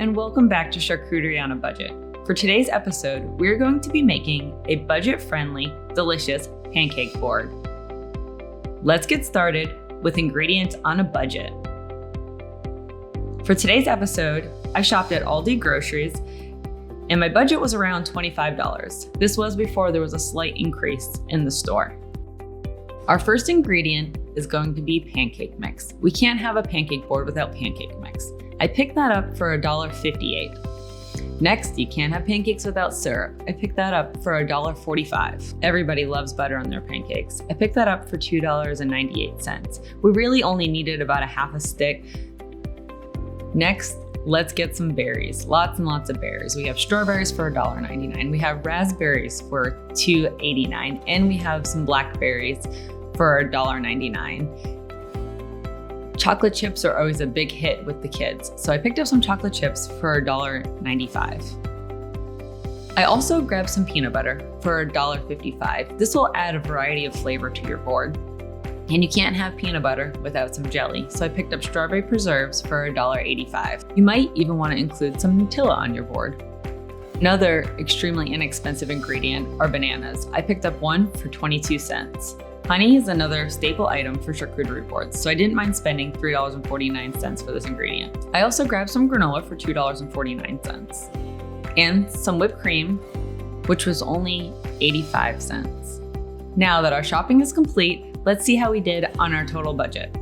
and welcome back to Charcuterie on a Budget. For today's episode, we're going to be making a budget-friendly, delicious pancake board. Let's get started with ingredients on a budget. For today's episode, I shopped at Aldi Groceries, and my budget was around $25. This was before there was a slight increase in the store. Our first ingredient is going to be pancake mix. We can't have a pancake board without pancake mix. I picked that up for $1.58. Next, you can't have pancakes without syrup. I picked that up for $1.45. Everybody loves butter on their pancakes. I picked that up for $2.98. We really only needed about a half a stick. Next, let's get some berries. Lots and lots of berries. We have strawberries for $1.99. We have raspberries for $2.89. And we have some blackberries for $1.99. Chocolate chips are always a big hit with the kids, so I picked up some chocolate chips for $1.95. I also grabbed some peanut butter for $1.55. This will add a variety of flavor to your board. And you can't have peanut butter without some jelly, so I picked up strawberry preserves for $1.85. You might even want to include some Nutella on your board. Another extremely inexpensive ingredient are bananas. I picked up one for 22 cents. Honey is another staple item for charcuterie boards, so I didn't mind spending $3.49 for this ingredient. I also grabbed some granola for $2.49 and some whipped cream, which was only 85 cents. Now that our shopping is complete, let's see how we did on our total budget.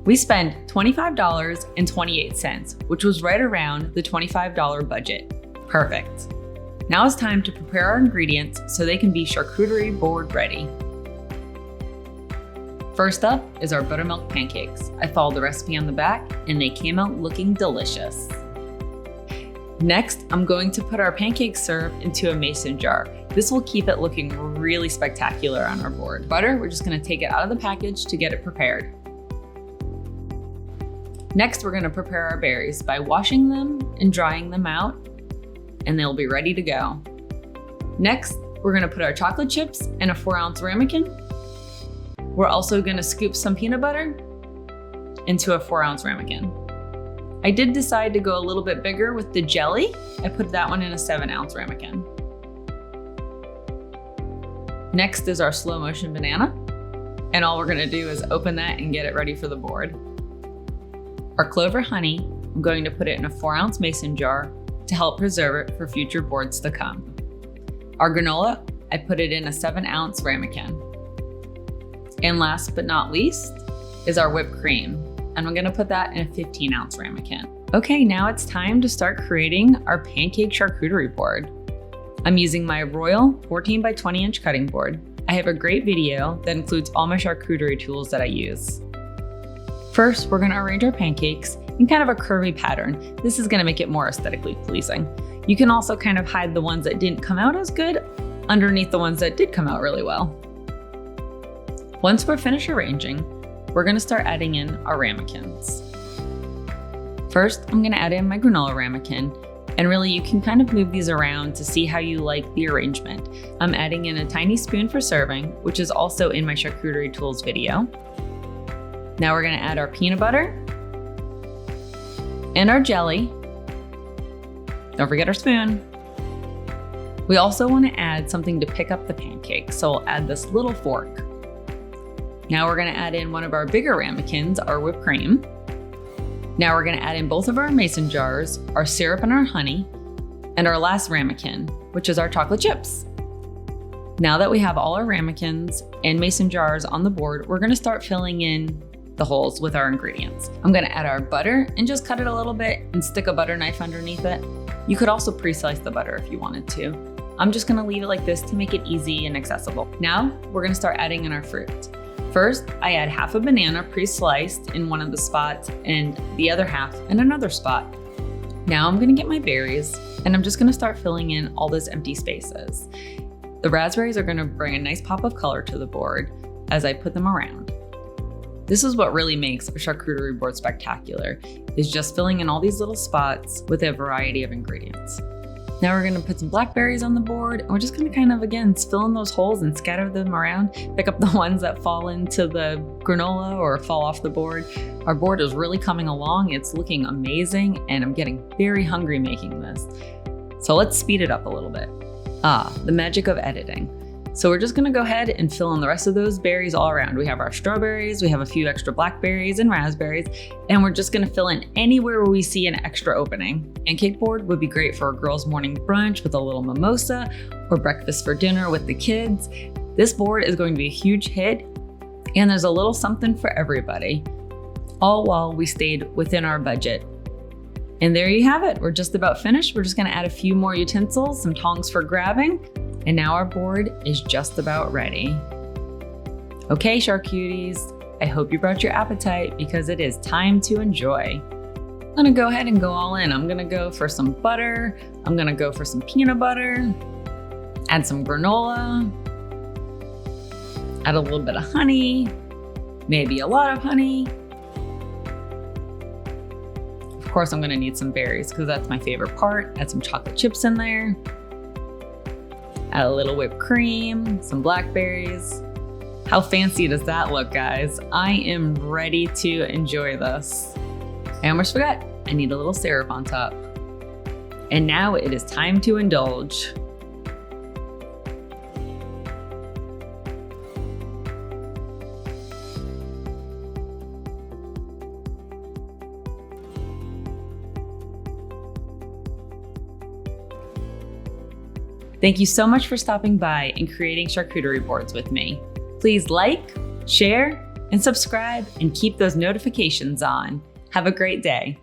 We spent $25.28, which was right around the $25 budget. Perfect. Now it's time to prepare our ingredients so they can be charcuterie board ready. First up is our buttermilk pancakes. I followed the recipe on the back and they came out looking delicious. Next, I'm going to put our pancake syrup into a mason jar. This will keep it looking really spectacular on our board. Butter, we're just gonna take it out of the package to get it prepared. Next, we're gonna prepare our berries by washing them and drying them out, and they'll be ready to go. Next, we're gonna put our chocolate chips in a 4-ounce ramekin. We're also gonna scoop some peanut butter into a 4-ounce ramekin. I did decide to go a little bit bigger with the jelly. I put that one in a 7-ounce ramekin. Next is our slow motion banana. And all we're gonna do is open that and get it ready for the board. Our clover honey, I'm going to put it in a 4-ounce mason jar to help preserve it for future boards to come. Our granola, I put it in a 7-ounce ramekin. And last but not least is our whipped cream. And I'm gonna put that in a 15-ounce ramekin. Okay, now it's time to start creating our pancake charcuterie board. I'm using my Royal 14 by 20 inch cutting board. I have a great video that includes all my charcuterie tools that I use. First, we're gonna arrange our pancakes in kind of a curvy pattern. This is gonna make it more aesthetically pleasing. You can also kind of hide the ones that didn't come out as good underneath the ones that did come out really well. Once we're finished arranging, we're gonna start adding in our ramekins. First, I'm gonna add in my granola ramekin, and really you can kind of move these around to see how you like the arrangement. I'm adding in a tiny spoon for serving, which is also in my charcuterie tools video. Now we're gonna add our peanut butter and our jelly. Don't forget our spoon. We also wanna add something to pick up the pancake, so we'll add this little fork. Now we're gonna add in one of our bigger ramekins, our whipped cream. Now we're gonna add in both of our mason jars, our syrup and our honey, and our last ramekin, which is our chocolate chips. Now that we have all our ramekins and mason jars on the board, we're gonna start filling in the holes with our ingredients. I'm gonna add our butter and just cut it a little bit and stick a butter knife underneath it. You could also pre-slice the butter if you wanted to. I'm just gonna leave it like this to make it easy and accessible. Now we're gonna start adding in our fruit. First, I add half a banana pre-sliced in one of the spots and the other half in another spot. Now I'm gonna get my berries and I'm just gonna start filling in all those empty spaces. The raspberries are gonna bring a nice pop of color to the board as I put them around. This is what really makes a charcuterie board spectacular, is just filling in all these little spots with a variety of ingredients. Now we're gonna put some blackberries on the board, and we're just gonna kind of, again, fill in those holes and scatter them around. Pick up the ones that fall into the granola or fall off the board. Our board is really coming along. It's looking amazing, and I'm getting very hungry making this. So let's speed it up a little bit. The magic of editing. So we're just gonna go ahead and fill in the rest of those berries all around. We have our strawberries, we have a few extra blackberries and raspberries, and we're just gonna fill in anywhere where we see an extra opening. Pancake board would be great for a girl's morning brunch with a little mimosa, or breakfast for dinner with the kids. This board is going to be a huge hit, and there's a little something for everybody, all while we stayed within our budget. And there you have it. We're just about finished. We're just gonna add a few more utensils, some tongs for grabbing, and now our board is just about ready. Okay, charcuteries, I hope you brought your appetite because it is time to enjoy. I'm gonna go ahead and go all in. I'm gonna go for some butter. I'm gonna go for some peanut butter, add some granola, add a little bit of honey, maybe a lot of honey. Of course, I'm gonna need some berries because that's my favorite part. Add some chocolate chips in there. Add a little whipped cream, some blackberries. How fancy does that look, guys? I am ready to enjoy this. I almost forgot, I need a little syrup on top. And now it is time to indulge. Thank you so much for stopping by and creating charcuterie boards with me. Please like, share, and subscribe, and keep those notifications on. Have a great day.